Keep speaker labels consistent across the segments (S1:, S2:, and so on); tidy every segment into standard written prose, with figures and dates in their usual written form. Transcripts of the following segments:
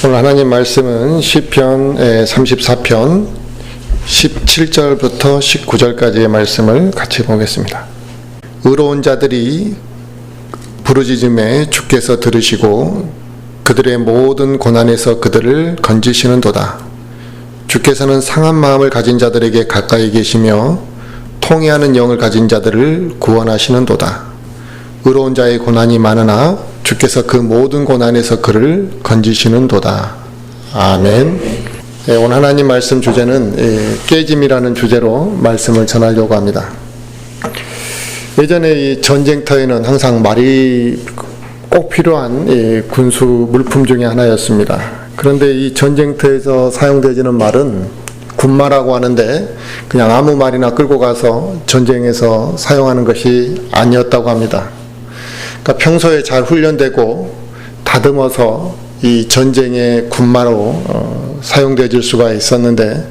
S1: 오늘 하나님 말씀은 시편 34편 17절부터 19절까지의 말씀을 같이 보겠습니다. 의로운 자들이 부르짖음에 주께서 들으시고 그들의 모든 고난에서 그들을 건지시는도다. 주께서는 상한 마음을 가진 자들에게 가까이 계시며 통회하는 영을 가진 자들을 구원하시는도다. 의로운 자의 고난이 많으나 주께서 그 모든 고난에서 그를 건지시는도다. 아멘. 오늘 하나님 말씀 주제는 깨짐이라는 주제로 말씀을 전하려고 합니다. 예전에 이 전쟁터에는 항상 말이 꼭 필요한 군수 물품 중에 하나였습니다. 그런데 이 전쟁터에서 사용되지는 말은 군마라고 하는데 그냥 아무 말이나 끌고 가서 전쟁에서 사용하는 것이 아니었다고 합니다. 그러니까 평소에 잘 훈련되고 다듬어서 이 전쟁의 군마로 사용되어질 수가 있었는데,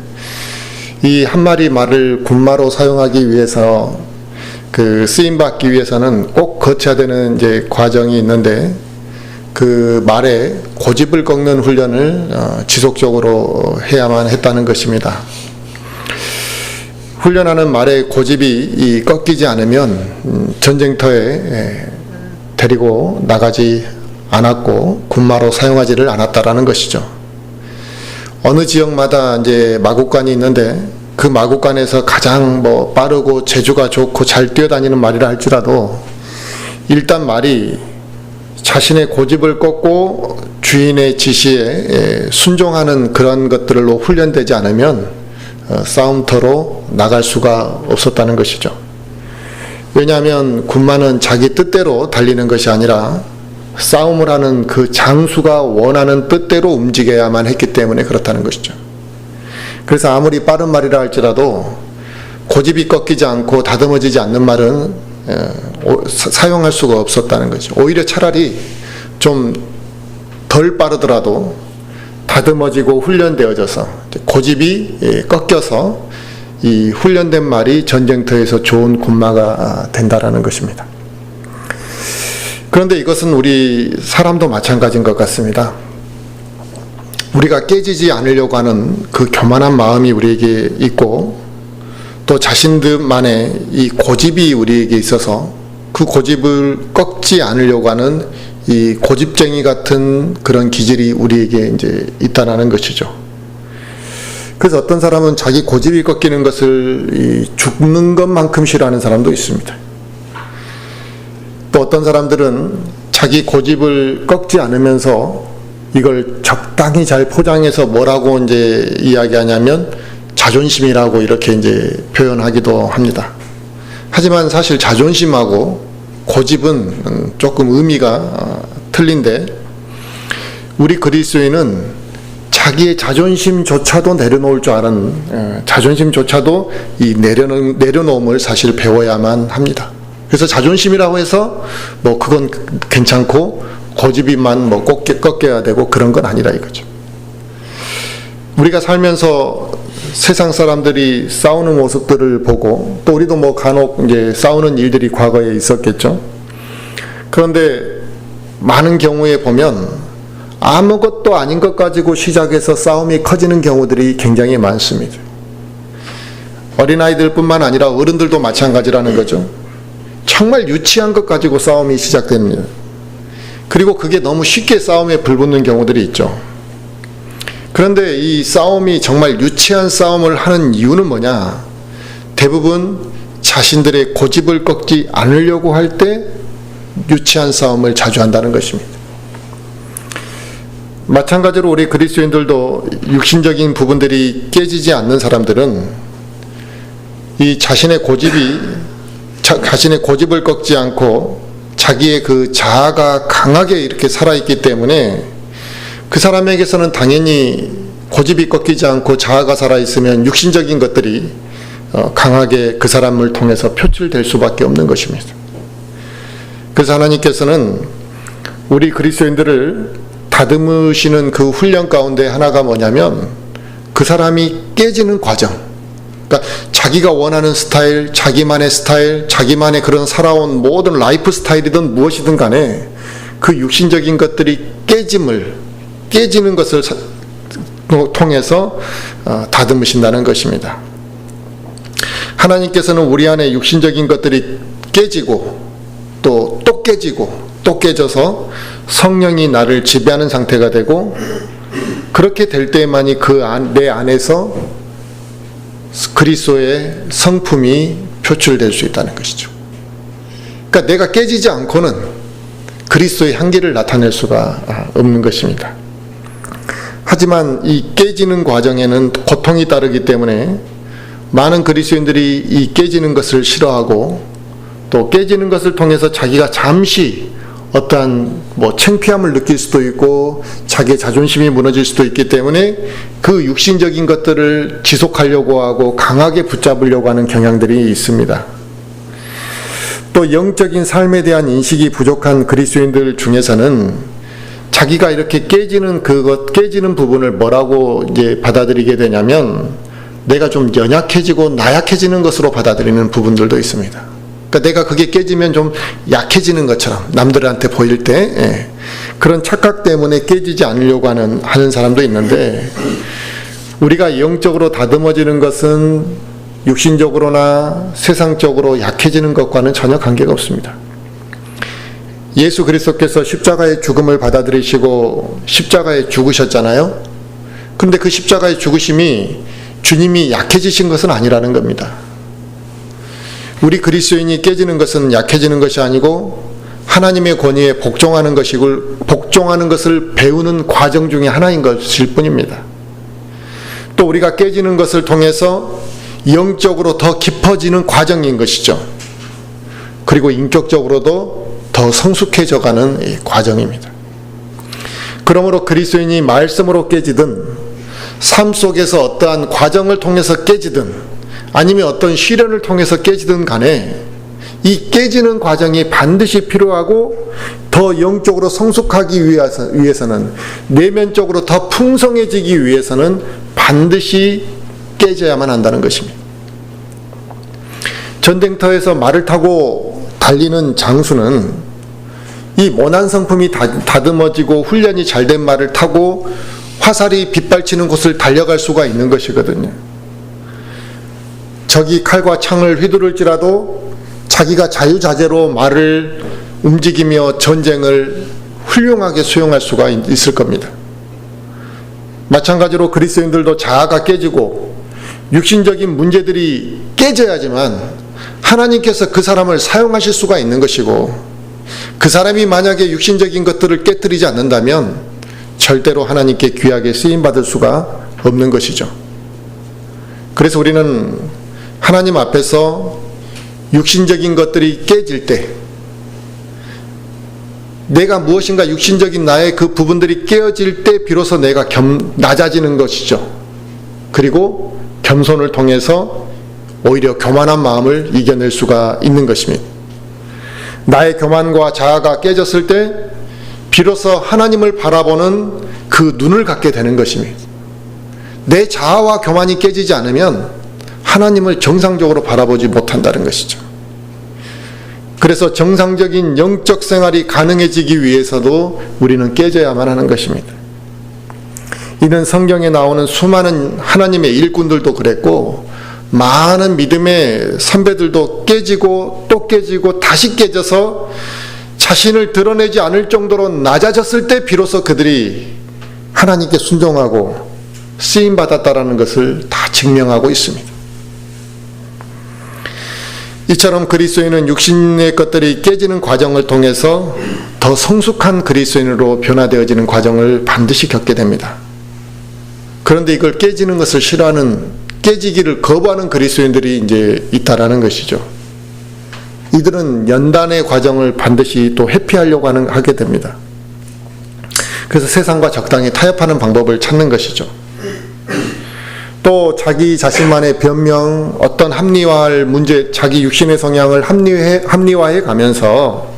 S1: 이 한 마리 말을 군마로 사용하기 위해서 그 쓰임받기 위해서는 꼭 거쳐야 되는 이제 과정이 있는데, 그 말에 고집을 꺾는 훈련을 지속적으로 해야만 했다는 것입니다. 훈련하는 말의 고집이 꺾이지 않으면 전쟁터에 데리고 나가지 않았고 군마로 사용하지를 않았다라는 것이죠. 어느 지역마다 이제 마국간이 있는데 그 마국간에서 가장 빠르고 재주가 좋고 잘 뛰어다니는 말이라 할지라도 일단 말이 자신의 고집을 꺾고 주인의 지시에 순종하는 그런 것들로 훈련되지 않으면 싸움터로 나갈 수가 없었다는 것이죠. 왜냐하면 군마는 자기 뜻대로 달리는 것이 아니라 싸움을 하는 그 장수가 원하는 뜻대로 움직여야만 했기 때문에 그렇다는 것이죠. 그래서 아무리 빠른 말이라 할지라도 고집이 꺾이지 않고 다듬어지지 않는 말은 사용할 수가 없었다는 거죠. 오히려 차라리 좀 덜 빠르더라도 다듬어지고 훈련되어져서 고집이 꺾여서 이 훈련된 말이 전쟁터에서 좋은 군마가 된다라는 것입니다. 그런데 이것은 우리 사람도 마찬가지인 것 같습니다. 우리가 깨지지 않으려고 하는 그 교만한 마음이 우리에게 있고, 또 자신들만의 이 고집이 우리에게 있어서 그 고집을 꺾지 않으려고 하는 이 고집쟁이 같은 그런 기질이 우리에게 이제 있다라는 것이죠. 그래서 어떤 사람은 자기 고집이 꺾이는 것을 죽는 것만큼 싫어하는 사람도 있습니다. 또 어떤 사람들은 자기 고집을 꺾지 않으면서 이걸 적당히 잘 포장해서 뭐라고 이제 이야기하냐면 자존심이라고 이렇게 이제 표현하기도 합니다. 하지만 사실 자존심하고 고집은 조금 의미가 틀린데, 우리 그리스도인은 자기의 자존심조차도 내려놓을 줄 아는, 자존심조차도 이 내려놓음을 사실 배워야만 합니다. 그래서 자존심이라고 해서 그건 괜찮고 고집이만 꼭 꺾여야 되고 그런 건 아니라 이거죠. 우리가 살면서 세상 사람들이 싸우는 모습들을 보고, 또 우리도 간혹 이제 싸우는 일들이 과거에 있었겠죠. 그런데 많은 경우에 보면 아무것도 아닌 것 가지고 시작해서 싸움이 커지는 경우들이 굉장히 많습니다. 어린아이들 뿐만 아니라 어른들도 마찬가지라는 거죠. 정말 유치한 것 가지고 싸움이 시작됩니다. 그리고 그게 너무 쉽게 싸움에 불붙는 경우들이 있죠. 그런데 이 싸움이 정말 유치한 싸움을 하는 이유는 뭐냐? 대부분 자신들의 고집을 꺾지 않으려고 할 때 유치한 싸움을 자주 한다는 것입니다. 마찬가지로 우리 그리스도인들도 육신적인 부분들이 깨지지 않는 사람들은 이 자신의 고집을 꺾지 않고 자기의 그 자아가 강하게 이렇게 살아있기 때문에 그 사람에게서는 당연히 고집이 꺾이지 않고 자아가 살아있으면 육신적인 것들이 강하게 그 사람을 통해서 표출될 수밖에 없는 것입니다. 그래서 하나님께서는 우리 그리스도인들을 다듬으시는 그 훈련 가운데 하나가 뭐냐면 그 사람이 깨지는 과정, 그러니까 자기가 원하는 스타일, 자기만의 스타일, 자기만의 그런 살아온 모든 라이프 스타일이든 무엇이든 간에 그 육신적인 것들이 깨짐을 깨지는 것을 통해서 다듬으신다는 것입니다. 하나님께서는 우리 안에 육신적인 것들이 깨지고 또 깨지고 또 깨져서 성령이 나를 지배하는 상태가 되고, 그렇게 될 때만이 내 안에서 그리스도의 성품이 표출될 수 있다는 것이죠. 그러니까 내가 깨지지 않고는 그리스도의 향기를 나타낼 수가 없는 것입니다. 하지만 이 깨지는 과정에는 고통이 따르기 때문에 많은 그리스도인들이 이 깨지는 것을 싫어하고, 또 깨지는 것을 통해서 자기가 잠시 어떠한 창피함을 느낄 수도 있고 자기의 자존심이 무너질 수도 있기 때문에 그 육신적인 것들을 지속하려고 하고 강하게 붙잡으려고 하는 경향들이 있습니다. 또 영적인 삶에 대한 인식이 부족한 그리스도인들 중에서는 자기가 이렇게 깨지는 부분을 뭐라고 이제 받아들이게 되냐면, 내가 좀 연약해지고 나약해지는 것으로 받아들이는 부분들도 있습니다. 그러니까 내가 그게 깨지면 좀 약해지는 것처럼 남들한테 보일 때 그런 착각 때문에 깨지지 않으려고 하는 사람도 있는데, 우리가 영적으로 다듬어지는 것은 육신적으로나 세상적으로 약해지는 것과는 전혀 관계가 없습니다. 예수 그리스도께서 십자가의 죽음을 받아들이시고 십자가에 죽으셨잖아요. 그런데 그 십자가의 죽으심이 주님이 약해지신 것은 아니라는 겁니다. 우리 그리스도인이 깨지는 것은 약해지는 것이 아니고 하나님의 권위에 복종하는 것이고, 복종하는 것을 배우는 과정 중에 하나인 것일 뿐입니다. 또 우리가 깨지는 것을 통해서 영적으로 더 깊어지는 과정인 것이죠. 그리고 인격적으로도 더 성숙해져가는 과정입니다. 그러므로 그리스도인이 말씀으로 깨지든 삶 속에서 어떠한 과정을 통해서 깨지든 아니면 어떤 시련을 통해서 깨지든 간에 이 깨지는 과정이 반드시 필요하고, 더 영적으로 성숙하기 위해서는, 내면적으로 더 풍성해지기 위해서는 반드시 깨져야만 한다는 것입니다. 전쟁터에서 말을 타고 달리는 장수는 이 모난 성품이 다듬어지고 훈련이 잘된 말을 타고 화살이 빗발치는 곳을 달려갈 수가 있는 것이거든요. 적이 칼과 창을 휘두를지라도 자기가 자유자재로 말을 움직이며 전쟁을 훌륭하게 수용할 수가 있을 겁니다. 마찬가지로 그리스도인들도 자아가 깨지고 육신적인 문제들이 깨져야지만 하나님께서 그 사람을 사용하실 수가 있는 것이고, 그 사람이 만약에 육신적인 것들을 깨뜨리지 않는다면 절대로 하나님께 귀하게 쓰임받을 수가 없는 것이죠. 그래서 우리는 하나님 앞에서 육신적인 것들이 깨질 때, 내가 무엇인가 육신적인 나의 그 부분들이 깨어질 때 비로소 내가 낮아지는 것이죠. 그리고 겸손을 통해서 오히려 교만한 마음을 이겨낼 수가 있는 것입니다. 나의 교만과 자아가 깨졌을 때 비로소 하나님을 바라보는 그 눈을 갖게 되는 것입니다. 내 자아와 교만이 깨지지 않으면 하나님을 정상적으로 바라보지 못한다는 것이죠. 그래서 정상적인 영적 생활이 가능해지기 위해서도 우리는 깨져야만 하는 것입니다. 이는 성경에 나오는 수많은 하나님의 일꾼들도 그랬고, 많은 믿음의 선배들도 깨지고 또 깨지고 다시 깨져서 자신을 드러내지 않을 정도로 낮아졌을 때 비로소 그들이 하나님께 순종하고 쓰임받았다라는 것을 다 증명하고 있습니다. 이처럼 그리스도인은 육신의 것들이 깨지는 과정을 통해서 더 성숙한 그리스도인으로 변화되어지는 과정을 반드시 겪게 됩니다. 그런데 이걸 깨지는 것을 싫어하는, 깨지기를 거부하는 그리스도인들이 이제 있다라는 것이죠. 이들은 연단의 과정을 반드시 또 회피하려고 하게 됩니다. 그래서 세상과 적당히 타협하는 방법을 찾는 것이죠. 또 자기 자신만의 변명, 어떤 합리화할 문제, 자기 육신의 성향을 합리화해 가면서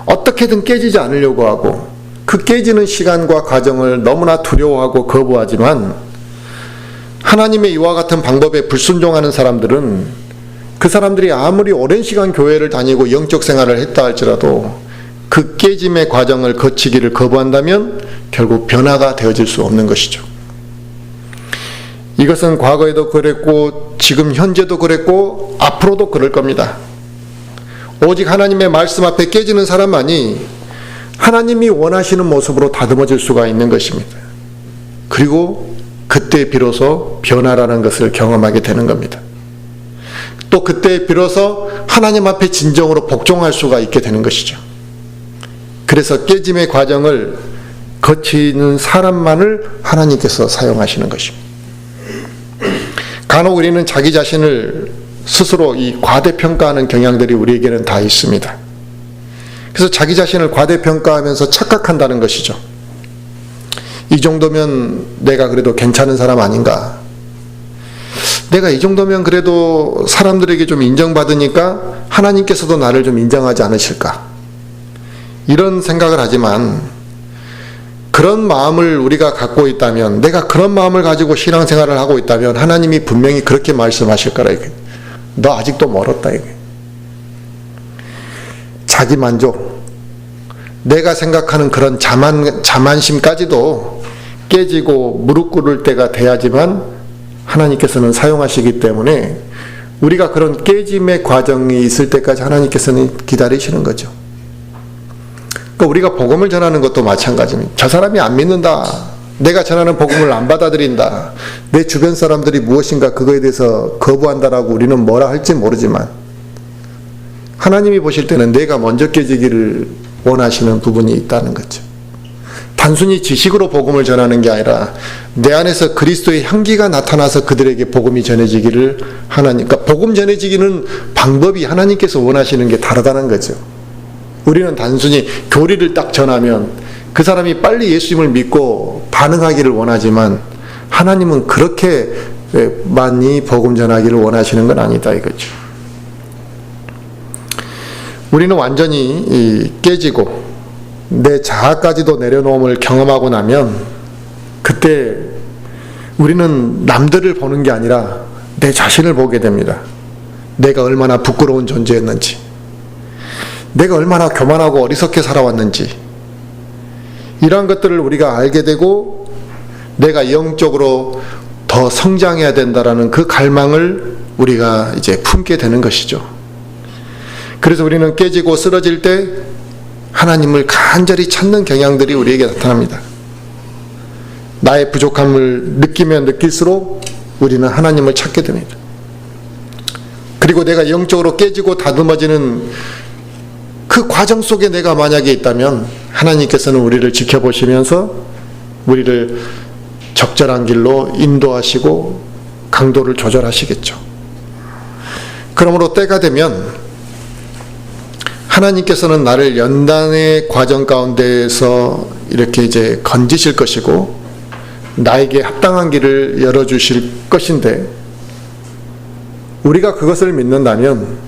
S1: 어떻게든 깨지지 않으려고 하고, 그 깨지는 시간과 과정을 너무나 두려워하고 거부하지만, 하나님의 이와 같은 방법에 불순종하는 사람들은 그 사람들이 아무리 오랜 시간 교회를 다니고 영적 생활을 했다 할지라도 그 깨짐의 과정을 거치기를 거부한다면 결국 변화가 되어질 수 없는 것이죠. 이것은 과거에도 그랬고 지금 현재도 그랬고 앞으로도 그럴 겁니다. 오직 하나님의 말씀 앞에 깨지는 사람만이 하나님이 원하시는 모습으로 다듬어질 수가 있는 것입니다. 그리고 그때 비로소 변화라는 것을 경험하게 되는 겁니다. 또 그때 비로소 하나님 앞에 진정으로 복종할 수가 있게 되는 것이죠. 그래서 깨짐의 과정을 거치는 사람만을 하나님께서 사용하시는 것입니다. 간혹 우리는 자기 자신을 스스로 이 과대평가하는 경향들이 우리에게는 다 있습니다. 그래서 자기 자신을 과대평가하면서 착각한다는 것이죠. 이 정도면 내가 그래도 괜찮은 사람 아닌가? 내가 이 정도면 그래도 사람들에게 좀 인정받으니까 하나님께서도 나를 좀 인정하지 않으실까? 이런 생각을 하지만 그런 마음을 우리가 갖고 있다면, 내가 그런 마음을 가지고 신앙생활을 하고 있다면 하나님이 분명히 그렇게 말씀하실 거라. 이게. 너 아직도 멀었다. 이게. 자기만족, 내가 생각하는 그런 자만심까지도 깨지고 무릎 꿇을 때가 돼야지만 하나님께서는 사용하시기 때문에 우리가 그런 깨짐의 과정이 있을 때까지 하나님께서는 기다리시는 거죠. 그러니까 우리가 복음을 전하는 것도 마찬가지입니다. 저 사람이 안 믿는다, 내가 전하는 복음을 안 받아들인다, 내 주변 사람들이 무엇인가 그거에 대해서 거부한다라고 우리는 뭐라 할지 모르지만 하나님이 보실 때는 내가 먼저 깨지기를 원하시는 부분이 있다는 거죠. 단순히 지식으로 복음을 전하는 게 아니라 내 안에서 그리스도의 향기가 나타나서 그들에게 복음이 전해지기를 그러니까 복음 전해지기는 방법이 하나님께서 원하시는 게 다르다는 거죠. 우리는 단순히 교리를 딱 전하면 그 사람이 빨리 예수님을 믿고 반응하기를 원하지만 하나님은 그렇게 많이 복음 전하기를 원하시는 건 아니다 이거죠. 우리는 완전히 깨지고 내 자아까지도 내려놓음을 경험하고 나면 그때 우리는 남들을 보는 게 아니라 내 자신을 보게 됩니다. 내가 얼마나 부끄러운 존재였는지, 내가 얼마나 교만하고 어리석게 살아왔는지, 이러한 것들을 우리가 알게 되고 내가 영적으로 더 성장해야 된다라는 그 갈망을 우리가 이제 품게 되는 것이죠. 그래서 우리는 깨지고 쓰러질 때 하나님을 간절히 찾는 경향들이 우리에게 나타납니다. 나의 부족함을 느끼면 느낄수록 우리는 하나님을 찾게 됩니다. 그리고 내가 영적으로 깨지고 다듬어지는 그 과정 속에 내가 만약에 있다면 하나님께서는 우리를 지켜보시면서 우리를 적절한 길로 인도하시고 강도를 조절하시겠죠. 그러므로 때가 되면 하나님께서는 나를 연단의 과정 가운데에서 이렇게 이제 건지실 것이고 나에게 합당한 길을 열어주실 것인데, 우리가 그것을 믿는다면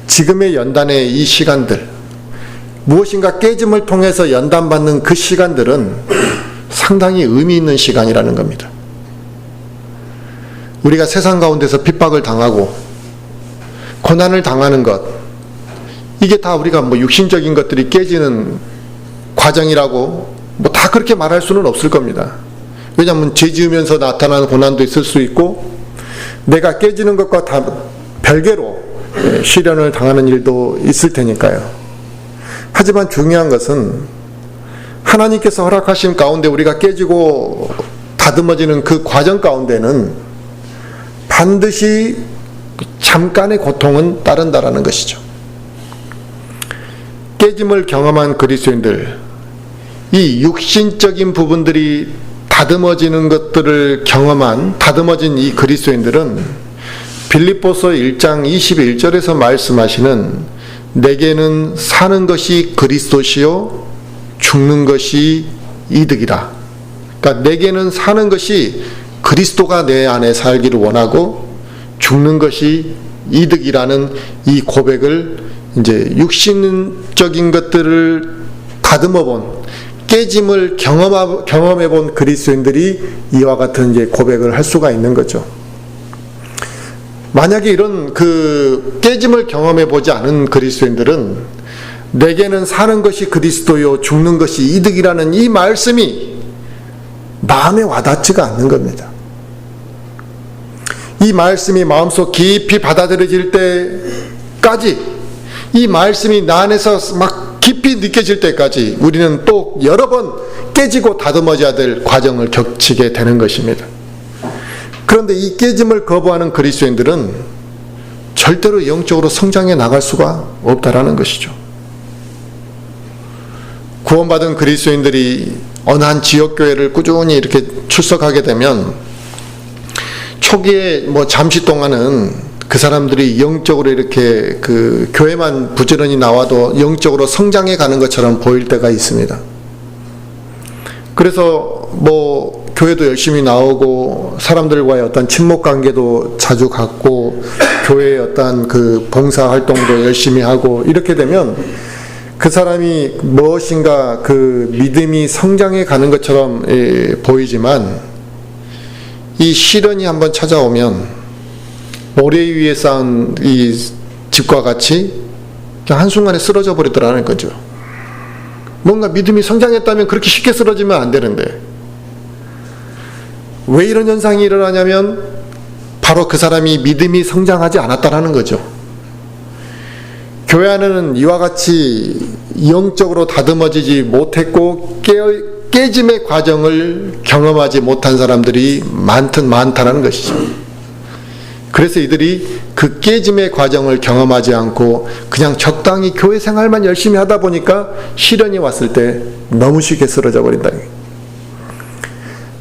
S1: 지금의 연단의 이 시간들, 무엇인가 깨짐을 통해서 연단받는 그 시간들은 상당히 의미 있는 시간이라는 겁니다. 우리가 세상 가운데서 핍박을 당하고 고난을 당하는 것, 이게 다 우리가 육신적인 것들이 깨지는 과정이라고 다 그렇게 말할 수는 없을 겁니다. 왜냐하면 죄 지으면서 나타나는 고난도 있을 수 있고 내가 깨지는 것과 다 별개로 시련을 당하는 일도 있을 테니까요. 하지만 중요한 것은 하나님께서 허락하신 가운데 우리가 깨지고 다듬어지는 그 과정 가운데는 반드시 잠깐의 고통은 따른다라는 것이죠. 깨짐을 경험한 그리스도인들, 이 육신적인 부분들이 다듬어지는 것들을 경험한 다듬어진 이 그리스도인들은 빌립보서 1장 21절에서 말씀하시는 내게는 사는 것이 그리스도시요 죽는 것이 이득이라. 그러니까 내게는 사는 것이 그리스도가 내 안에 살기를 원하고 죽는 것이 이득이라는 이 고백을 이제 육신적인 것들을 다듬어 본, 깨짐을 경험해 본 그리스도인들이 이와 같은 이제 고백을 할 수가 있는 거죠. 만약에 이런 그 깨짐을 경험해 보지 않은 그리스도인들은 내게는 사는 것이 그리스도요 죽는 것이 이득이라는 이 말씀이 마음에 와닿지가 않는 겁니다. 이 말씀이 마음속 깊이 받아들여질 때까지, 이 말씀이 나 안에서 막 깊이 느껴질 때까지 우리는 또 여러 번 깨지고 다듬어져야 될 과정을 겹치게 되는 것입니다. 그런데 이 깨짐을 거부하는 그리스도인들은 절대로 영적으로 성장해 나갈 수가 없다라는 것이죠. 구원받은 그리스도인들이 어느 한 지역교회를 꾸준히 이렇게 출석하게 되면 초기에 잠시 동안은 그 사람들이 영적으로 이렇게 그 교회만 부지런히 나와도 영적으로 성장해 가는 것처럼 보일 때가 있습니다. 그래서 교회도 열심히 나오고 사람들과의 어떤 친목 관계도 자주 갖고 교회의 어떤 그 봉사 활동도 열심히 하고 이렇게 되면 그 사람이 무엇인가 그 믿음이 성장해 가는 것처럼 보이지만 이 시련이 한번 찾아오면 모래 위에 쌓은 이 집과 같이 그냥 한순간에 쓰러져 버리더라는 거죠. 뭔가 믿음이 성장했다면 그렇게 쉽게 쓰러지면 안 되는데 왜 이런 현상이 일어나냐면 바로 그 사람이 믿음이 성장하지 않았다라는 거죠. 교회 안에는 이와 같이 영적으로 다듬어지지 못했고 깨짐의 과정을 경험하지 못한 사람들이 많다는 것이죠. 그래서 이들이 그 깨짐의 과정을 경험하지 않고 그냥 적당히 교회 생활만 열심히 하다 보니까 시련이 왔을 때 너무 쉽게 쓰러져 버린다.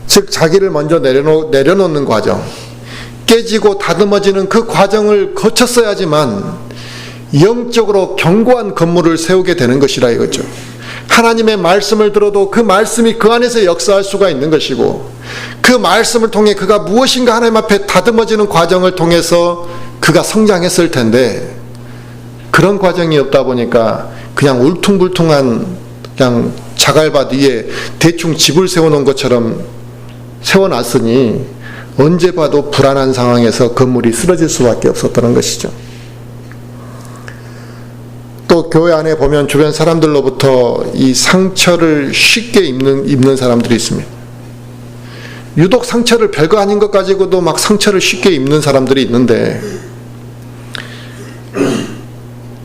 S1: 즉 자기를 먼저 내려놓는 과정, 깨지고 다듬어지는 그 과정을 거쳤어야지만 영적으로 견고한 건물을 세우게 되는 것이라 이거죠. 하나님의 말씀을 들어도 그 말씀이 그 안에서 역사할 수가 있는 것이고 그 말씀을 통해 그가 무엇인가 하나님 앞에 다듬어지는 과정을 통해서 그가 성장했을 텐데 그런 과정이 없다 보니까 그냥 울퉁불퉁한 그냥 자갈밭 위에 대충 집을 세워놓은 것처럼 세워놨으니 언제 봐도 불안한 상황에서 건물이 쓰러질 수밖에 없었다는 것이죠. 또 교회 안에 보면 주변 사람들로부터 이 상처를 쉽게 입는 사람들이 있습니다. 유독 상처를 별거 아닌 것 가지고도 막 상처를 쉽게 입는 사람들이 있는데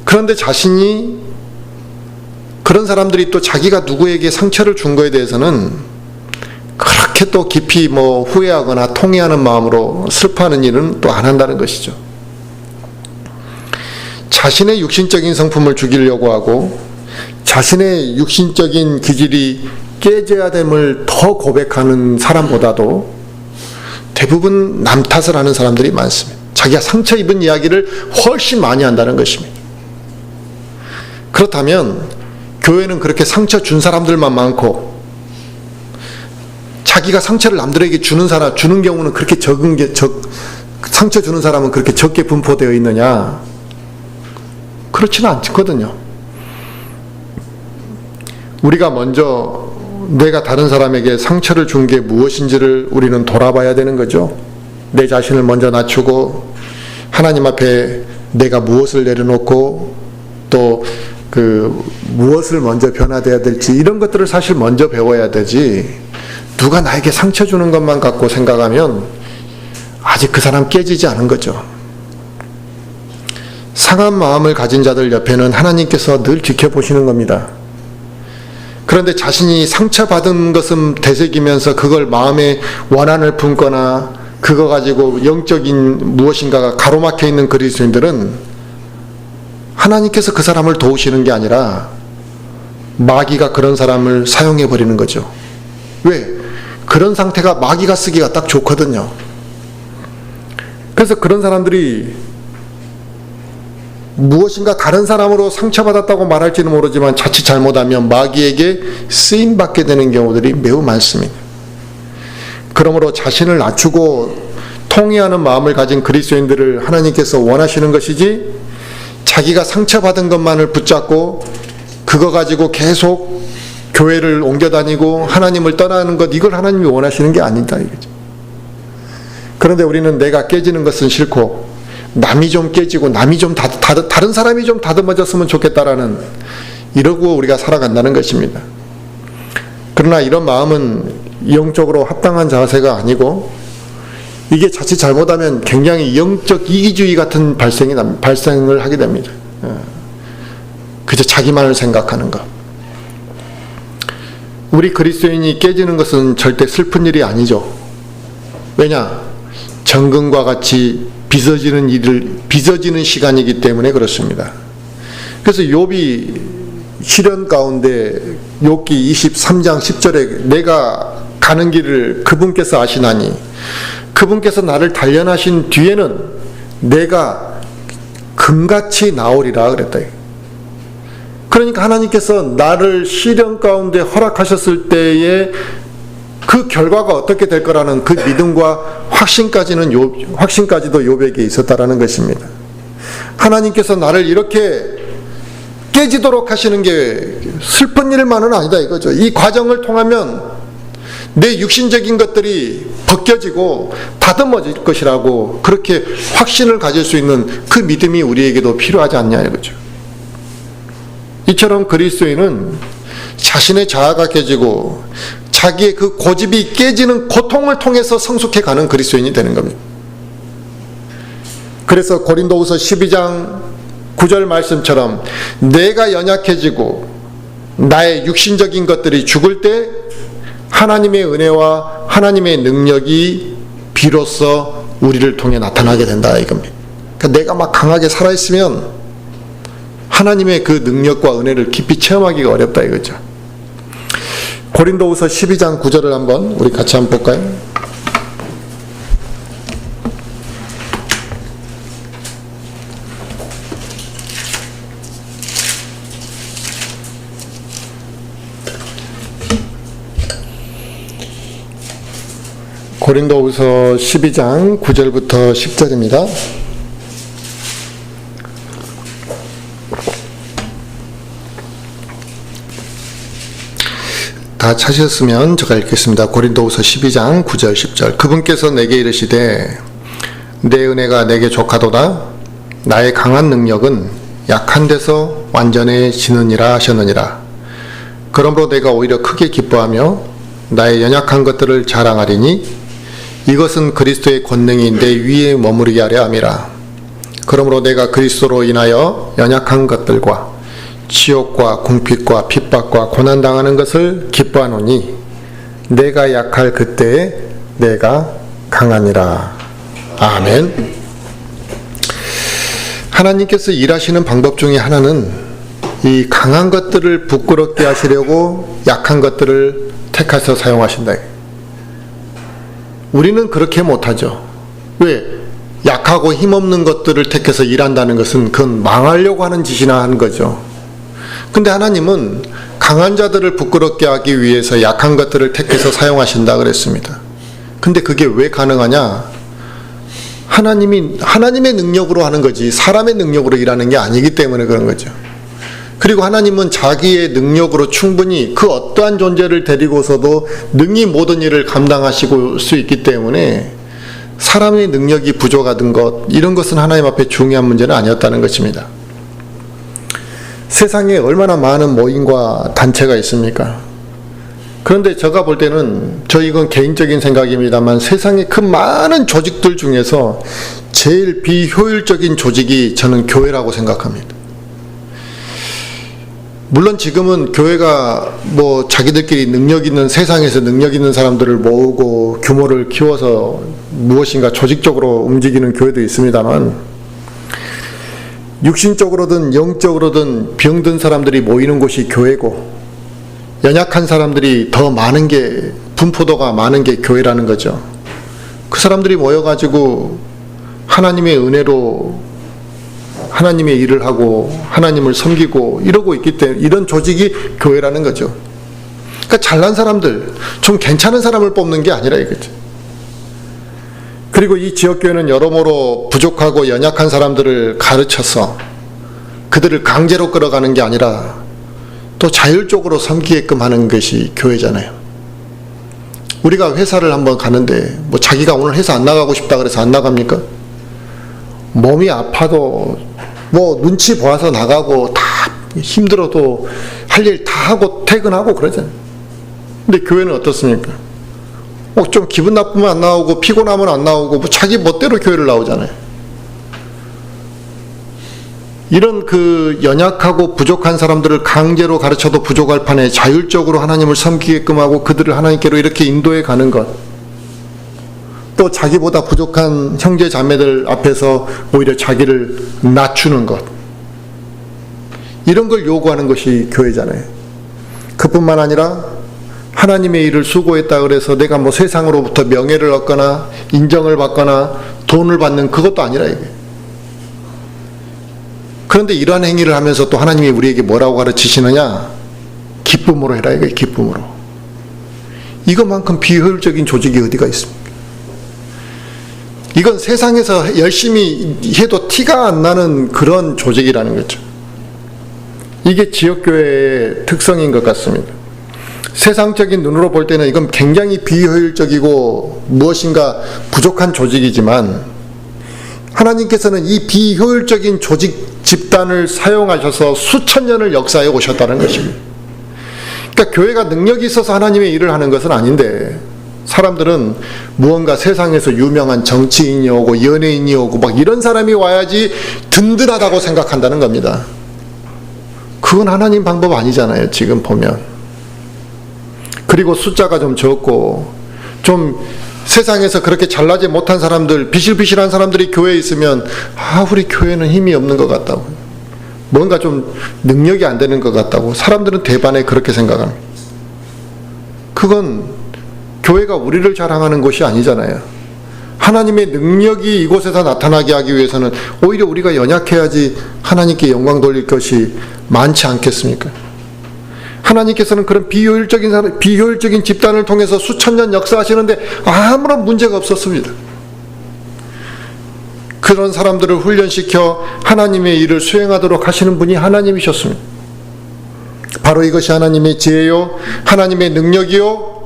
S1: 그런데 자신이 그런 사람들이 또 자기가 누구에게 상처를 준 거에 대해서는 그렇게 또 깊이 후회하거나 통회하는 마음으로 슬퍼하는 일은 또 안 한다는 것이죠. 자신의 육신적인 성품을 죽이려고 하고 자신의 육신적인 기질이 깨져야 됨을 더 고백하는 사람보다도 대부분 남 탓을 하는 사람들이 많습니다. 자기가 상처 입은 이야기를 훨씬 많이 한다는 것입니다. 그렇다면 교회는 그렇게 상처 준 사람들만 많고 자기가 상처를 남들에게 주는 경우는 그렇게 상처 주는 사람은 그렇게 적게 분포되어 있느냐? 그렇지는 않거든요. 우리가 먼저 내가 다른 사람에게 상처를 준 게 무엇인지를 우리는 돌아봐야 되는 거죠. 내 자신을 먼저 낮추고 하나님 앞에 내가 무엇을 내려놓고 또 무엇을 먼저 변화되어야 될지 이런 것들을 사실 먼저 배워야 되지 누가 나에게 상처 주는 것만 갖고 생각하면 아직 그 사람 깨지지 않은 거죠. 상한 마음을 가진 자들 옆에는 하나님께서 늘 지켜보시는 겁니다. 그런데 자신이 상처받은 것은 되새기면서 그걸 마음에 원한을 품거나 그거 가지고 영적인 무엇인가가 가로막혀 있는 그리스도인들은 하나님께서 그 사람을 도우시는 게 아니라 마귀가 그런 사람을 사용해 버리는 거죠. 왜? 그런 상태가 마귀가 쓰기가 딱 좋거든요. 그래서 그런 사람들이 무엇인가 다른 사람으로 상처받았다고 말할지는 모르지만 자칫 잘못하면 마귀에게 쓰임받게 되는 경우들이 매우 많습니다. 그러므로 자신을 낮추고 통회하는 마음을 가진 그리스도인들을 하나님께서 원하시는 것이지 자기가 상처받은 것만을 붙잡고 그거 가지고 계속 교회를 옮겨다니고 하나님을 떠나는 것 이걸 하나님이 원하시는 게 아니다 이거죠. 그런데 우리는 내가 깨지는 것은 싫고 남이 좀 깨지고 남이 좀 다른 사람이 좀 다듬어졌으면 좋겠다라는 이러고 우리가 살아간다는 것입니다. 그러나 이런 마음은 영적으로 합당한 자세가 아니고, 이게 자칫 잘못하면 굉장히 영적 이기주의 같은 발생을 하게 됩니다. 그저 자기만을 생각하는 것. 우리 그리스도인이 깨지는 것은 절대 슬픈 일이 아니죠. 왜냐? 정금과 같이 빚어지는 시간이기 때문에 그렇습니다. 그래서 욥이 시련 가운데 욥기 23장 10절에 내가 가는 길을 그분께서 아시나니 그분께서 나를 단련하신 뒤에는 내가 금같이 나오리라 그랬다. 그러니까 하나님께서 나를 시련 가운데 허락하셨을 때에 그 결과가 어떻게 될 거라는 그 믿음과 확신까지도 욥에게 있었다라는 것입니다. 하나님께서 나를 이렇게 깨지도록 하시는 게 슬픈 일만은 아니다 이거죠. 이 과정을 통하면 내 육신적인 것들이 벗겨지고 다듬어질 것이라고 그렇게 확신을 가질 수 있는 그 믿음이 우리에게도 필요하지 않냐 이거죠. 이처럼 그리스도인은 자신의 자아가 깨지고 자기의 그 고집이 깨지는 고통을 통해서 성숙해 가는 그리스도인이 되는 겁니다. 그래서 고린도후서 12장 9절 말씀처럼 내가 연약해지고 나의 육신적인 것들이 죽을 때 하나님의 은혜와 하나님의 능력이 비로소 우리를 통해 나타나게 된다 이겁니다. 그러니까 내가 막 강하게 살아있으면 하나님의 그 능력과 은혜를 깊이 체험하기가 어렵다 이거죠. 고린도후서 12장 9절을 한번 우리 같이 한번 볼까요? 고린도후서 12장 9절부터 10절입니다. 다 찾으셨으면 제가 읽겠습니다. 고린도후서 12장 9절 10절. 그분께서 내게 이르시되 내 은혜가 내게 족하도다. 나의 강한 능력은 약한 데서 완전해지느니라 하셨느니라. 그러므로 내가 오히려 크게 기뻐하며 나의 연약한 것들을 자랑하리니 이것은 그리스도의 권능이 내 위에 머무르게 하려 함이라. 그러므로 내가 그리스도로 인하여 연약한 것들과 치욕과 궁핍과 핍박과 고난당하는 것을 기뻐하노니 내가 약할 그때에 내가 강하니라. 아멘. 하나님께서 일하시는 방법 중에 하나는 이 강한 것들을 부끄럽게 하시려고 약한 것들을 택해서 사용하신다. 우리는 그렇게 못하죠. 왜? 약하고 힘없는 것들을 택해서 일한다는 것은 그건 망하려고 하는 짓이나 하는 거죠. 근데 하나님은 강한 자들을 부끄럽게 하기 위해서 약한 것들을 택해서 사용하신다 그랬습니다. 근데 그게 왜 가능하냐? 하나님의 능력으로 하는 거지 사람의 능력으로 일하는 게 아니기 때문에 그런 거죠. 그리고 하나님은 자기의 능력으로 충분히 그 어떠한 존재를 데리고서도 능히 모든 일을 감당하시고 수 있기 때문에 사람의 능력이 부족하던 것 이런 것은 하나님 앞에 중요한 문제는 아니었다는 것입니다. 세상에 얼마나 많은 모임과 단체가 있습니까? 그런데 제가 볼 때는 이건 개인적인 생각입니다만 세상에 그 많은 조직들 중에서 제일 비효율적인 조직이 저는 교회라고 생각합니다. 물론 지금은 교회가 자기들끼리 능력 있는 세상에서 능력 있는 사람들을 모으고 규모를 키워서 무엇인가 조직적으로 움직이는 교회도 있습니다만 육신적으로든 영적으로든 병든 사람들이 모이는 곳이 교회고 연약한 사람들이 더 많은 게 분포도가 많은 게 교회라는 거죠. 그 사람들이 모여가지고 하나님의 은혜로 하나님의 일을 하고 하나님을 섬기고 이러고 있기 때문에 이런 조직이 교회라는 거죠. 그러니까 잘난 사람들, 좀 괜찮은 사람을 뽑는 게 아니라 이거죠. 그리고 이 지역교회는 여러모로 부족하고 연약한 사람들을 가르쳐서 그들을 강제로 끌어가는 게 아니라 또 자율적으로 섬기게끔 하는 것이 교회잖아요. 우리가 회사를 한번 가는데 자기가 오늘 회사 안 나가고 싶다 그래서 안 나갑니까? 몸이 아파도 눈치 보아서 나가고 다 힘들어도 할 일 다 하고 퇴근하고 그러잖아요. 근데 교회는 어떻습니까? 좀 기분 나쁘면 안 나오고 피곤하면 안 나오고 뭐 자기 멋대로 교회를 나오잖아요. 이런 그 연약하고 부족한 사람들을 강제로 가르쳐도 부족할 판에 자율적으로 하나님을 섬기게끔 하고 그들을 하나님께로 이렇게 인도해 가는 것, 또 자기보다 부족한 형제 자매들 앞에서 오히려 자기를 낮추는 것, 이런 걸 요구하는 것이 교회잖아요. 그뿐만 아니라 하나님의 일을 수고했다 그래서 내가 뭐 세상으로부터 명예를 얻거나 인정을 받거나 돈을 받는 그것도 아니라 이게. 그런데 이러한 행위를 하면서 또 하나님이 우리에게 뭐라고 가르치시느냐? 기쁨으로 해라 이거예요. 기쁨으로. 이것만큼 비효율적인 조직이 어디가 있습니까? 이건 세상에서 열심히 해도 티가 안 나는 그런 조직이라는 거죠. 이게 지역교회의 특성인 것 같습니다. 세상적인 눈으로 볼 때는 이건 굉장히 비효율적이고 무엇인가 부족한 조직이지만 하나님께서는 이 비효율적인 조직 집단을 사용하셔서 수천 년을 역사해 오셨다는 것입니다. 그러니까 교회가 능력이 있어서 하나님의 일을 하는 것은 아닌데 사람들은 무언가 세상에서 유명한 정치인이 오고 연예인이 오고 막 이런 사람이 와야지 든든하다고 생각한다는 겁니다. 그건 하나님 방법 아니잖아요, 지금 보면. 그리고 숫자가 좀 적고 좀 세상에서 그렇게 잘나지 못한 사람들, 비실비실한 사람들이 교회에 있으면 우리 교회는 힘이 없는 것 같다고, 뭔가 좀 능력이 안 되는 것 같다고 사람들은 대반에 그렇게 생각합니다. 그건 교회가 우리를 자랑하는 것이 아니잖아요. 하나님의 능력이 이곳에서 나타나게 하기 위해서는 오히려 우리가 연약해야지 하나님께 영광 돌릴 것이 많지 않겠습니까? 하나님께서는 그런 비효율적인 집단을 통해서 수천 년 역사하시는데 아무런 문제가 없었습니다. 그런 사람들을 훈련시켜 하나님의 일을 수행하도록 하시는 분이 하나님이셨습니다. 바로 이것이 하나님의 지혜요, 하나님의 능력이요,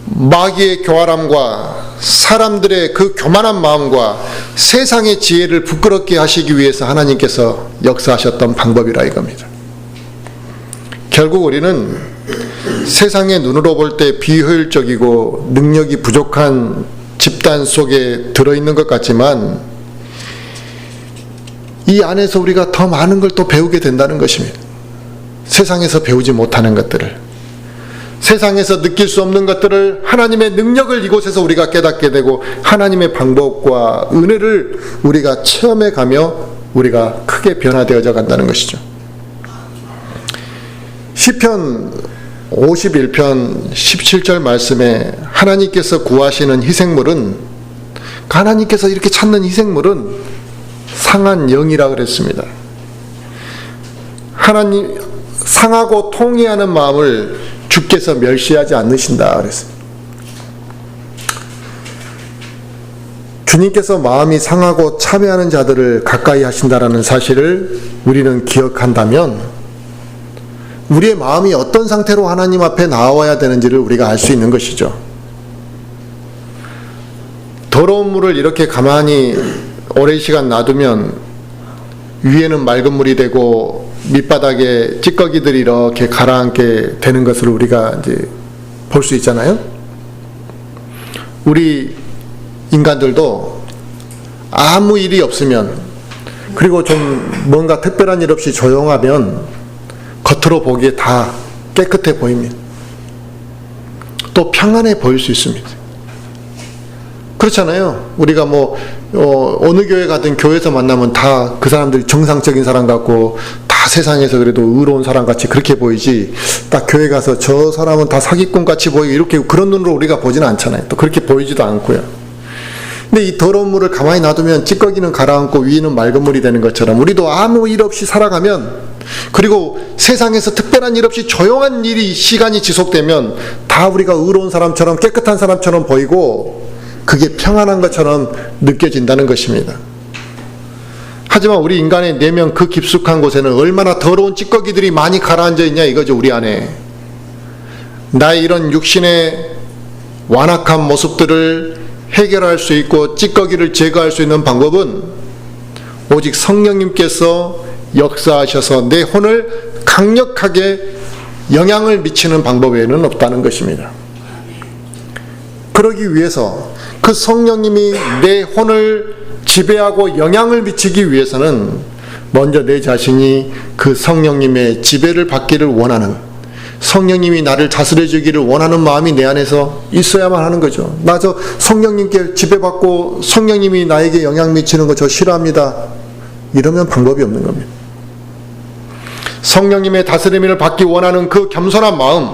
S1: 마귀의 교활함과 사람들의 그 교만한 마음과 세상의 지혜를 부끄럽게 하시기 위해서 하나님께서 역사하셨던 방법이라 이겁니다. 결국 우리는 세상의 눈으로 볼 때 비효율적이고 능력이 부족한 집단 속에 들어있는 것 같지만 이 안에서 우리가 더 많은 걸 또 배우게 된다는 것입니다. 세상에서 배우지 못하는 것들을, 세상에서 느낄 수 없는 것들을 하나님의 능력을 이곳에서 우리가 깨닫게 되고 하나님의 방법과 은혜를 우리가 체험해 가며 우리가 크게 변화되어져 간다는 것이죠. 시편 51편 17절 말씀에 하나님께서 구하시는 희생물은, 하나님께서 이렇게 찾는 희생물은 상한 영이라 그랬습니다. 하나님, 상하고 통회하는 마음을 주께서 멸시하지 않으신다 그랬습니다. 주님께서 마음이 상하고 참회하는 자들을 가까이 하신다라는 사실을 우리는 기억한다면 우리의 마음이 어떤 상태로 하나님 앞에 나와야 되는지를 우리가 알 수 있는 것이죠. 더러운 물을 이렇게 가만히 오랜 시간 놔두면 위에는 맑은 물이 되고 밑바닥에 찌꺼기들이 이렇게 가라앉게 되는 것을 우리가 이제 볼 수 있잖아요. 우리 인간들도 아무 일이 없으면, 그리고 좀 뭔가 특별한 일 없이 조용하면 겉으로 보기에 다 깨끗해 보입니다. 또 평안해 보일 수 있습니다. 그렇잖아요. 우리가 어느 교회 가든 교회에서 만나면 다 그 사람들이 정상적인 사람 같고 다 세상에서 그래도 의로운 사람 같이 그렇게 보이지, 딱 교회 가서 저 사람은 다 사기꾼 같이 보이고 이렇게 그런 눈으로 우리가 보지는 않잖아요. 또 그렇게 보이지도 않고요. 근데 이 더러운 물을 가만히 놔두면 찌꺼기는 가라앉고 위는 맑은 물이 되는 것처럼 우리도 아무 일 없이 살아가면, 그리고 세상에서 특별한 일 없이 조용한 시간이 지속되면 다 우리가 의로운 사람처럼 깨끗한 사람처럼 보이고 그게 평안한 것처럼 느껴진다는 것입니다. 하지만 우리 인간의 내면 그 깊숙한 곳에는 얼마나 더러운 찌꺼기들이 많이 가라앉아 있냐 이거죠. 우리 안에 나의 이런 육신의 완악한 모습들을 해결할 수 있고 찌꺼기를 제거할 수 있는 방법은 오직 성령님께서 역사하셔서 내 혼을 강력하게 영향을 미치는 방법 외에는 없다는 것입니다. 그러기 위해서 그 성령님이 내 혼을 지배하고 영향을 미치기 위해서는 먼저 내 자신이 그 성령님의 지배를 받기를 원하는, 성령님이 나를 다스려 주기를 원하는 마음이 내 안에서 있어야만 하는 거죠. 나 저 성령님께 지배받고 성령님이 나에게 영향 미치는 거 저 싫어합니다. 이러면 방법이 없는 겁니다. 성령님의 다스림을 받기 원하는 그 겸손한 마음,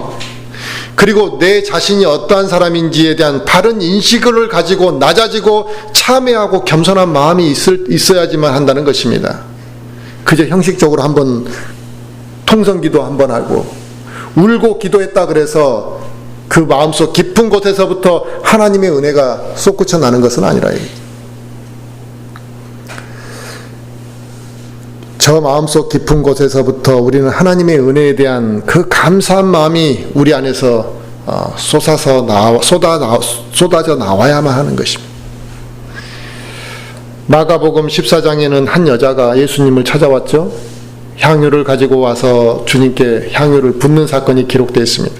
S1: 그리고 내 자신이 어떠한 사람인지에 대한 바른 인식을 가지고 낮아지고 참회하고 겸손한 마음이 있어야지만 한다는 것입니다. 그저 형식적으로 한번 통성기도 한번 하고 울고 기도했다 그래서 그 마음속 깊은 곳에서부터 하나님의 은혜가 솟구쳐 나는 것은 아니라, 저 마음속 깊은 곳에서부터 우리는 하나님의 은혜에 대한 그 감사한 마음이 우리 안에서 쏟아져 나와야만 하는 것입니다. 마가복음 14장에는 한 여자가 예수님을 찾아왔죠. 향유를 가지고 와서 주님께 향유를 붓는 사건이 기록되어 있습니다.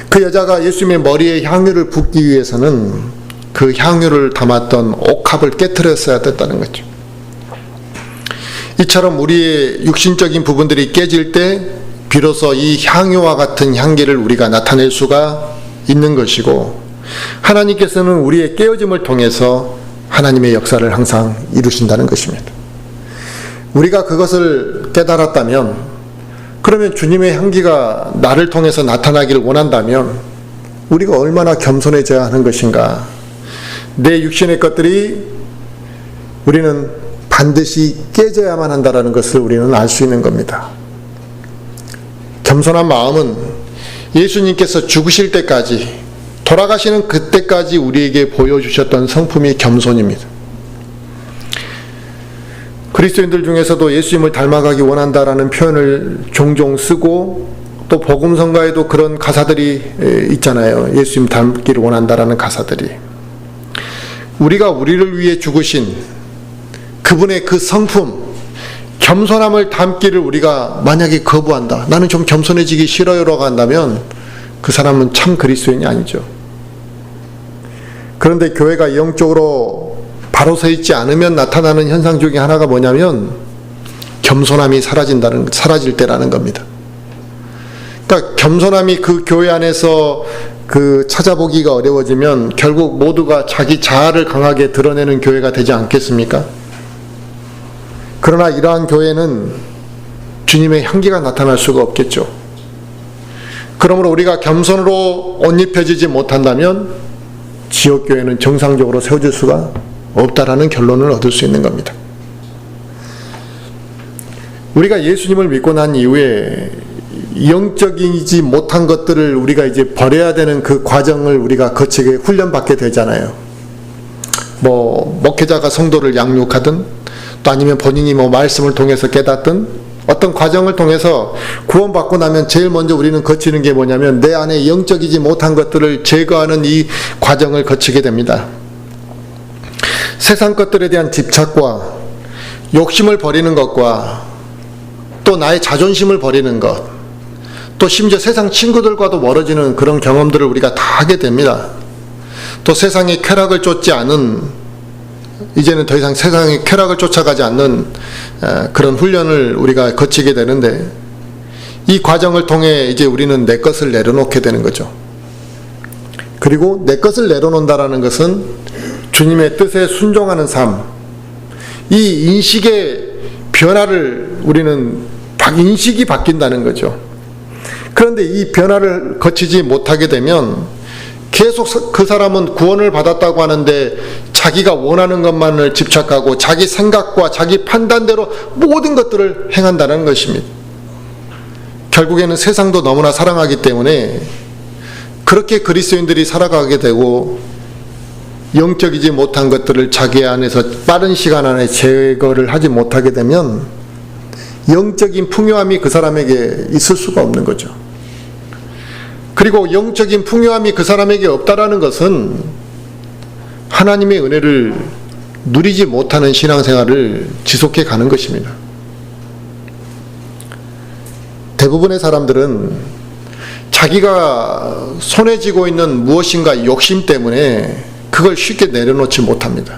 S1: 그 여자가 예수님의 머리에 향유를 붓기 위해서는 그 향유를 담았던 옥합을 깨트렸어야 됐다는 거죠. 이처럼 우리의 육신적인 부분들이 깨질 때 비로소 이 향유와 같은 향기를 우리가 나타낼 수가 있는 것이고, 하나님께서는 우리의 깨어짐을 통해서 하나님의 역사를 항상 이루신다는 것입니다. 우리가 그것을 깨달았다면, 그러면 주님의 향기가 나를 통해서 나타나기를 원한다면 우리가 얼마나 겸손해져야 하는 것인가. 내 육신의 것들이 우리는 반드시 깨져야만 한다는 것을 우리는 알 수 있는 겁니다. 겸손한 마음은 예수님께서 죽으실 때까지, 돌아가시는 그때까지 우리에게 보여주셨던 성품이 겸손입니다. 그리스도인들 중에서도 예수님을 닮아가기 원한다라는 표현을 종종 쓰고, 또 복음성가에도 그런 가사들이 있잖아요. 예수님 닮기를 원한다라는 가사들이. 우리가 우리를 위해 죽으신 그분의 그 성품, 겸손함을 담기를 우리가 만약에 거부한다, 나는 좀 겸손해지기 싫어요라고 한다면 그 사람은 참 그리스도인이 아니죠. 그런데 교회가 영적으로 바로 서 있지 않으면 나타나는 현상 중에 하나가 뭐냐면 겸손함이 사라질 때라는 겁니다. 그러니까 겸손함이 그 교회 안에서 찾아보기가 어려워지면 결국 모두가 자기 자아를 강하게 드러내는 교회가 되지 않겠습니까? 그러나 이러한 교회는 주님의 향기가 나타날 수가 없겠죠. 그러므로 우리가 겸손으로 옷 입혀지지 못한다면 지역교회는 정상적으로 세워질 수가 없다라는 결론을 얻을 수 있는 겁니다. 우리가 예수님을 믿고 난 이후에 영적이지 못한 것들을 우리가 이제 버려야 되는 그 과정을 우리가 거치게 훈련받게 되잖아요. 목회자가 성도를 양육하든, 또 아니면 본인이 말씀을 통해서 깨닫든, 어떤 과정을 통해서 구원받고 나면 제일 먼저 우리는 거치는 게 뭐냐면 내 안에 영적이지 못한 것들을 제거하는 이 과정을 거치게 됩니다. 세상 것들에 대한 집착과 욕심을 버리는 것과, 또 나의 자존심을 버리는 것, 또 심지어 세상 친구들과도 멀어지는 그런 경험들을 우리가 다 하게 됩니다. 또 세상의 쾌락을 쫓지 않은, 이제는 더 이상 세상의 쾌락을 쫓아가지 않는 그런 훈련을 우리가 거치게 되는데, 이 과정을 통해 이제 우리는 내 것을 내려놓게 되는 거죠. 그리고 내 것을 내려놓는다라는 것은 주님의 뜻에 순종하는 삶, 이 인식의 변화를 우리는 인식이 바뀐다는 거죠. 그런데 이 변화를 거치지 못하게 되면 계속 그 사람은 구원을 받았다고 하는데 자기가 원하는 것만을 집착하고 자기 생각과 자기 판단대로 모든 것들을 행한다는 것입니다. 결국에는 세상도 너무나 사랑하기 때문에 그렇게 그리스도인들이 살아가게 되고, 영적이지 못한 것들을 자기 안에서 빠른 시간 안에 제거를 하지 못하게 되면 영적인 풍요함이 그 사람에게 있을 수가 없는 거죠. 그리고 영적인 풍요함이 그 사람에게 없다라는 것은 하나님의 은혜를 누리지 못하는 신앙생활을 지속해 가는 것입니다. 대부분의 사람들은 자기가 손에 쥐고 있는 무엇인가 욕심 때문에 그걸 쉽게 내려놓지 못합니다.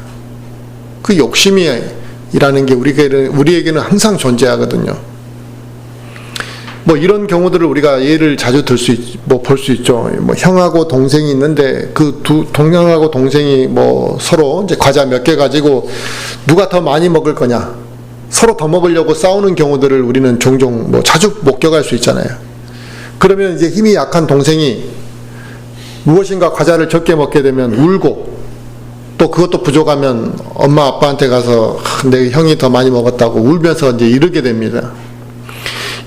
S1: 그 욕심이라는 게 우리에게는 항상 존재하거든요. 뭐 이런 경우들을 우리가 예를 자주 볼 수 있죠. 뭐 형하고 동생이 있는데 그 동생하고 동생이 뭐 서로 이제 과자 몇 개 가지고 누가 더 많이 먹을 거냐, 서로 더 먹으려고 싸우는 경우들을 우리는 종종 뭐 자주 목격할 수 있잖아요. 그러면 이제 힘이 약한 동생이 무엇인가 과자를 적게 먹게 되면 울고, 또 그것도 부족하면 엄마 아빠한테 가서 내 형이 더 많이 먹었다고 울면서 이제 이르게 됩니다.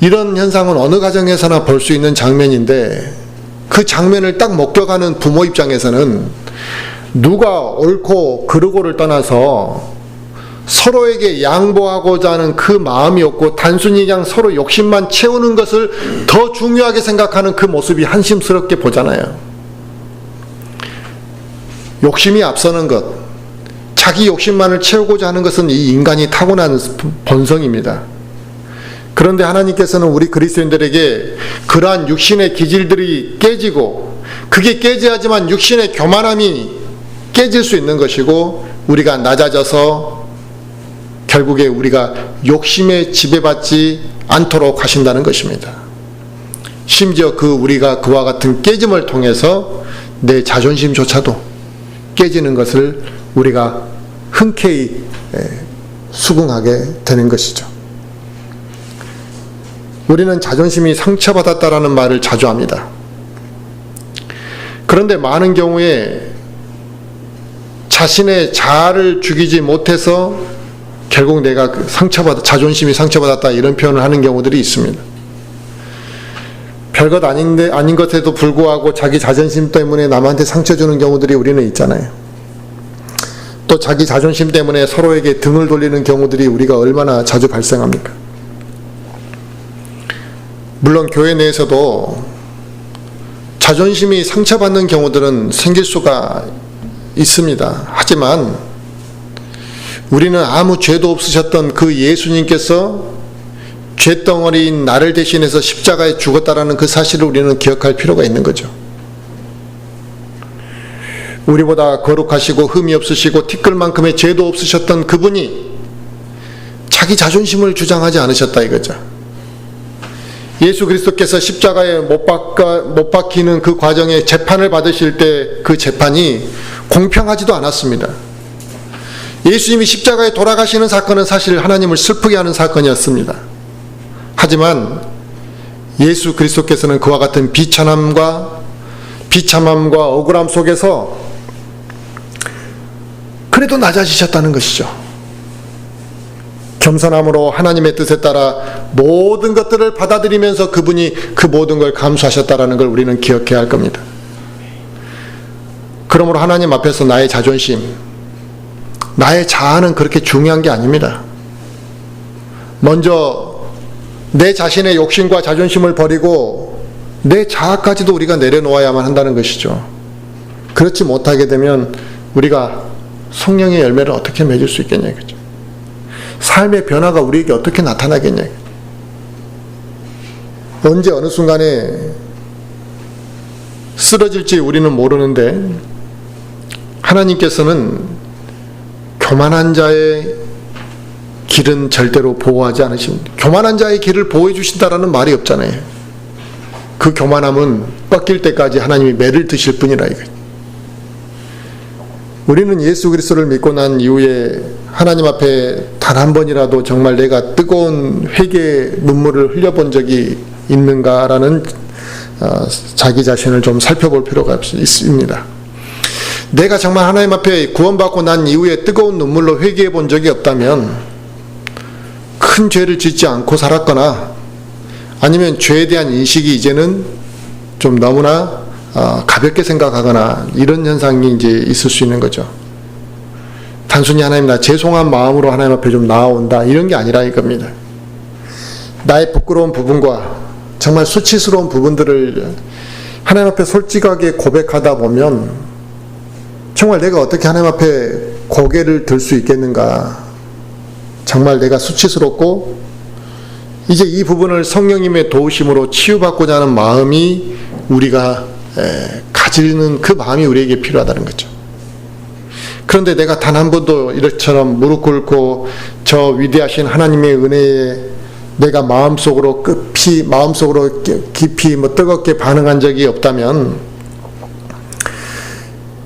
S1: 이런 현상은 어느 가정에서나 볼 수 있는 장면인데, 그 장면을 딱 목격하는 부모 입장에서는 누가 옳고 그르고를 떠나서 서로에게 양보하고자 하는 그 마음이 없고 단순히 그냥 서로 욕심만 채우는 것을 더 중요하게 생각하는 그 모습이 한심스럽게 보잖아요. 욕심이 앞서는 것, 자기 욕심만을 채우고자 하는 것은 이 인간이 타고난 본성입니다. 그런데 하나님께서는 우리 그리스도인들에게 그러한 육신의 기질들이 깨지고, 그게 깨져야지만 육신의 교만함이 깨질 수 있는 것이고, 우리가 낮아져서 결국에 우리가 욕심에 지배받지 않도록 하신다는 것입니다. 심지어 우리가 그와 같은 깨짐을 통해서 내 자존심조차도 깨지는 것을 우리가 흔쾌히 수긍하게 되는 것이죠. 우리는 자존심이 상처받았다라는 말을 자주 합니다. 그런데 많은 경우에 자신의 자아를 죽이지 못해서 결국 내가 자존심이 상처받았다, 이런 표현을 하는 경우들이 있습니다. 별것 아닌 것에도 불구하고 자기 자존심 때문에 남한테 상처 주는 경우들이 우리는 있잖아요. 또 자기 자존심 때문에 서로에게 등을 돌리는 경우들이 우리가 얼마나 자주 발생합니까? 물론 교회 내에서도 자존심이 상처받는 경우들은 생길 수가 있습니다. 하지만 우리는 아무 죄도 없으셨던 그 예수님께서 죄덩어리인 나를 대신해서 십자가에 죽었다라는 그 사실을 우리는 기억할 필요가 있는 거죠. 우리보다 거룩하시고 흠이 없으시고 티끌만큼의 죄도 없으셨던 그분이 자기 자존심을 주장하지 않으셨다 이거죠. 예수 그리스도께서 십자가에 못 박히는 그 과정에 재판을 받으실 때 그 재판이 공평하지도 않았습니다. 예수님이 십자가에 돌아가시는 사건은 사실 하나님을 슬프게 하는 사건이었습니다. 하지만 예수 그리스도께서는 그와 같은 비참함과 억울함 속에서 그래도 낮아지셨다는 것이죠. 겸손함으로 하나님의 뜻에 따라 모든 것들을 받아들이면서 그분이 그 모든 걸 감수하셨다는 걸 우리는 기억해야 할 겁니다. 그러므로 하나님 앞에서 나의 자존심, 나의 자아는 그렇게 중요한 게 아닙니다. 먼저 내 자신의 욕심과 자존심을 버리고 내 자아까지도 우리가 내려놓아야만 한다는 것이죠. 그렇지 못하게 되면 우리가 성령의 열매를 어떻게 맺을 수 있겠냐 이거죠. 삶의 변화가 우리에게 어떻게 나타나겠냐. 언제 어느 순간에 쓰러질지 우리는 모르는데, 하나님께서는 교만한 자의 길은 절대로 보호하지 않으십니다. 교만한 자의 길을 보호해 주신다라는 말이 없잖아요. 그 교만함은 꺾일 때까지 하나님이 매를 드실 뿐이라 이거예요. 우리는 예수 그리스도를 믿고 난 이후에 하나님 앞에 단 한 번이라도 정말 내가 뜨거운 회개의 눈물을 흘려본 적이 있는가라는 자기 자신을 좀 살펴볼 필요가 있습니다. 내가 정말 하나님 앞에 구원받고 난 이후에 뜨거운 눈물로 회개해 본 적이 없다면 큰 죄를 짓지 않고 살았거나, 아니면 죄에 대한 인식이 이제는 좀 너무나 가볍게 생각하거나, 이런 현상이 이제 있을 수 있는 거죠. 단순히 하나님 나 죄송한 마음으로 하나님 앞에 좀 나아온다, 이런 게 아니라 이겁니다. 나의 부끄러운 부분과 정말 수치스러운 부분들을 하나님 앞에 솔직하게 고백하다 보면 정말 내가 어떻게 하나님 앞에 고개를 들 수 있겠는가. 정말 내가 수치스럽고 이제 이 부분을 성령님의 도우심으로 치유받고자 하는 마음이 우리가 가지는 그 마음이 우리에게 필요하다는 거죠. 그런데 내가 단 한 번도 이렇처럼 무릎 꿇고 저 위대하신 하나님의 은혜에 내가 마음속으로 깊이 뜨겁게 반응한 적이 없다면,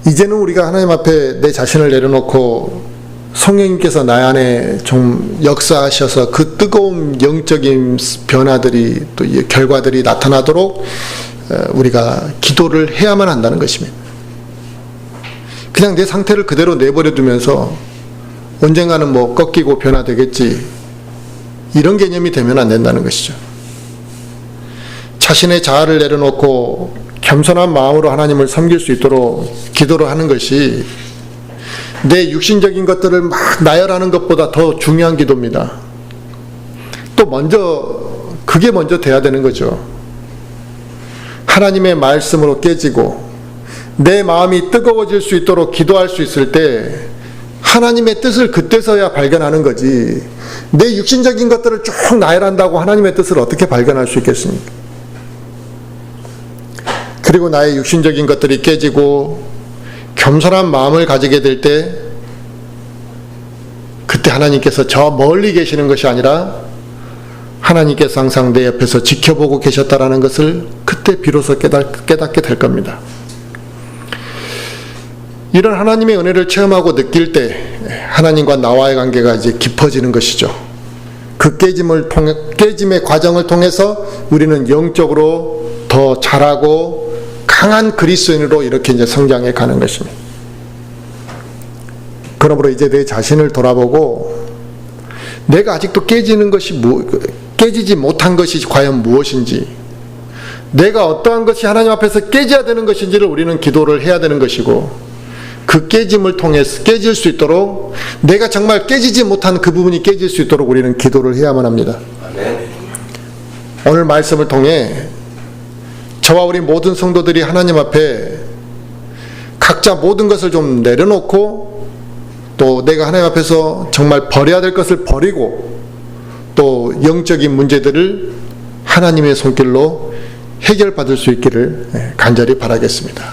S1: 이제는 우리가 하나님 앞에 내 자신을 내려놓고 성령님께서 나의 안에 좀 역사하셔서 그 뜨거운 영적인 변화들이 또 결과들이 나타나도록 우리가 기도를 해야만 한다는 것입니다. 그냥 내 상태를 그대로 내버려 두면서 언젠가는 뭐 꺾이고 변화되겠지, 이런 개념이 되면 안 된다는 것이죠. 자신의 자아를 내려놓고 겸손한 마음으로 하나님을 섬길 수 있도록 기도를 하는 것이 내 육신적인 것들을 막 나열하는 것보다 더 중요한 기도입니다. 또 그게 먼저 돼야 되는 거죠. 하나님의 말씀으로 깨지고 내 마음이 뜨거워질 수 있도록 기도할 수 있을 때 하나님의 뜻을 그때서야 발견하는 거지, 내 육신적인 것들을 쭉 나열한다고 하나님의 뜻을 어떻게 발견할 수 있겠습니까? 그리고 나의 육신적인 것들이 깨지고 겸손한 마음을 가지게 될 때, 그때 하나님께서 저 멀리 계시는 것이 아니라 하나님께서 항상 내 옆에서 지켜보고 계셨다라는 것을 그때 비로소 깨닫게 될 겁니다. 이런 하나님의 은혜를 체험하고 느낄 때 하나님과 나와의 관계가 이제 깊어지는 것이죠. 그 깨짐의 과정을 통해서 우리는 영적으로 더 자라고 강한 그리스도인으로 이렇게 이제 성장해 가는 것입니다. 그러므로 이제 내 자신을 돌아보고 내가 아직도 깨지지 못한 것이 과연 무엇인지, 내가 어떠한 것이 하나님 앞에서 깨져야 되는 것인지를 우리는 기도를 해야 되는 것이고, 그 깨짐을 통해서 깨질 수 있도록, 내가 정말 깨지지 못한 그 부분이 깨질 수 있도록 우리는 기도를 해야만 합니다. 오늘 말씀을 통해 저와 우리 모든 성도들이 하나님 앞에 각자 모든 것을 좀 내려놓고, 또 내가 하나님 앞에서 정말 버려야 될 것을 버리고, 또 영적인 문제들을 하나님의 손길로 해결받을 수 있기를 간절히 바라겠습니다.